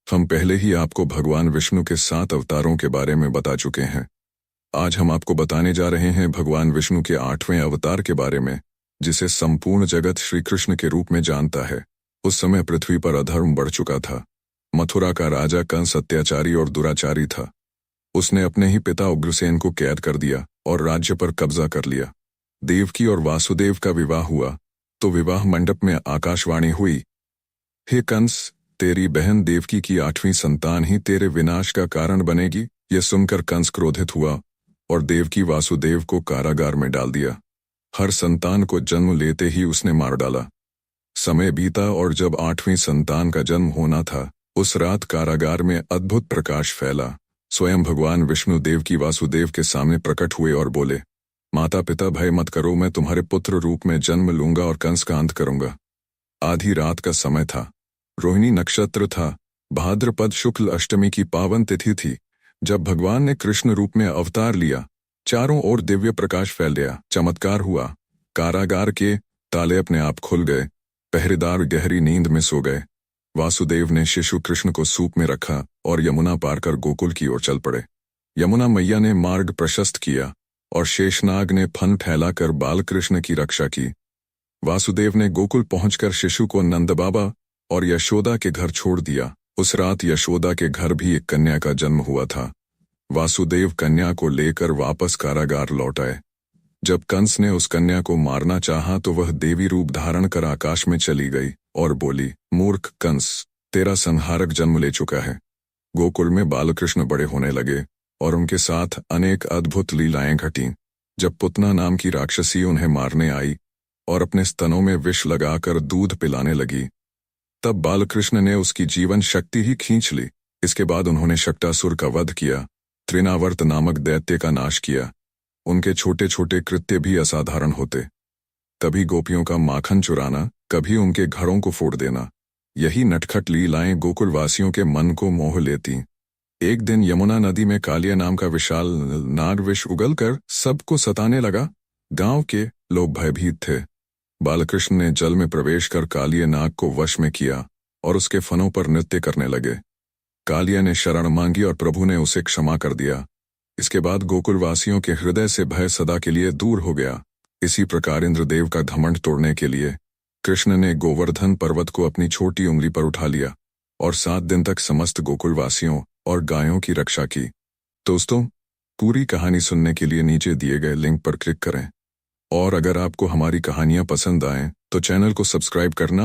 हम पहले ही आपको भगवान विष्णु के 7 अवतारों के बारे में बता चुके हैं। आज हम आपको बताने जा रहे हैं भगवान विष्णु के 8वें अवतार के बारे में, जिसे संपूर्ण जगत श्री कृष्ण के रूप में जानता है। उस समय पृथ्वी पर अधर्म बढ़ चुका था। मथुरा का राजा कंस अत्याचारी और दुराचारी था। उसने अपने ही पिता उग्रसेन को कैद कर दिया और राज्य पर कब्जा कर लिया। देवकी और वासुदेव का विवाह हुआ तो विवाह मंडप में आकाशवाणी हुई, हे कंस, तेरी बहन देवकी की 8वीं संतान ही तेरे विनाश का कारण बनेगी। यह सुनकर कंस क्रोधित हुआ और देवकी वासुदेव को कारागार में डाल दिया। हर संतान को जन्म लेते ही उसने मार डाला। समय बीता और जब 8वीं संतान का जन्म होना था, उस रात कारागार में अद्भुत प्रकाश फैला। स्वयं भगवान विष्णु देवकी वासुदेव के सामने प्रकट हुए और बोले, माता पिता भय मत करो, मैं तुम्हारे पुत्र रूप में जन्म लूंगा और कंस का अंत करूंगा। आधी रात का समय था। रोहिणी नक्षत्र था। भाद्रपद शुक्ल अष्टमी की पावन तिथि थी। जब भगवान ने कृष्ण रूप में अवतार लिया, चारों ओर दिव्य प्रकाश फैल गया। चमत्कार हुआ। कारागार के ताले अपने आप खुल गए। पहरेदार गहरी नींद में सो गए। वासुदेव ने शिशु कृष्ण को सूप में रखा और यमुना पार कर गोकुल की ओर चल पड़े। यमुना मैया ने मार्ग प्रशस्त किया और शेषनाग ने फन फैलाकर बाल कृष्ण की रक्षा की। वासुदेव ने गोकुल पहुंचकर शिशु को नंद बाबा और यशोदा के घर छोड़ दिया। उस रात यशोदा के घर भी एक कन्या का जन्म हुआ था। वासुदेव कन्या को लेकर वापस कारागार लौट आए। जब कंस ने उस कन्या को मारना चाहा तो वह देवी रूप धारण कर आकाश में चली गई और बोली, मूर्ख कंस, तेरा संहारक जन्म ले चुका है। गोकुल में बालकृष्ण बड़े होने लगे और उनके साथ अनेक अद्भुत लीलाएं घटीं। जब पुतना नाम की राक्षसी उन्हें मारने आई और अपने स्तनों में विष लगाकर दूध पिलाने लगी, तब बालकृष्ण ने उसकी जीवन शक्ति ही खींच ली। इसके बाद उन्होंने शक्टासुर का वध किया, त्रिनावर्त नामक दैत्य का नाश किया। उनके छोटे छोटे कृत्य भी असाधारण होते। कभी गोपियों का माखन चुराना, कभी उनके घरों को फोड़ देना। यही नटखट लीलाएं गोकुल वासियों के मन को मोह लेती। एक दिन यमुना नदी में कालिया नाम का विशाल नाग विष उगलकर सबको सताने लगा। गांव के लोग भयभीत थे। बालकृष्ण ने जल में प्रवेश कर कालिया नाग को वश में किया और उसके फनों पर नृत्य करने लगे। कालिया ने शरण मांगी और प्रभु ने उसे क्षमा कर दिया। इसके बाद गोकुलवासियों के हृदय से भय सदा के लिए दूर हो गया। इसी प्रकार इंद्रदेव का घमंड तोड़ने के लिए कृष्ण ने गोवर्धन पर्वत को अपनी छोटी उंगली पर उठा लिया और 7 दिन तक समस्त गोकुलवासियों और गायों की रक्षा की। दोस्तों, पूरी कहानी सुनने के लिए नीचे दिए गए लिंक पर क्लिक करें और अगर आपको हमारी कहानियां पसंद आएं तो चैनल को सब्सक्राइब करना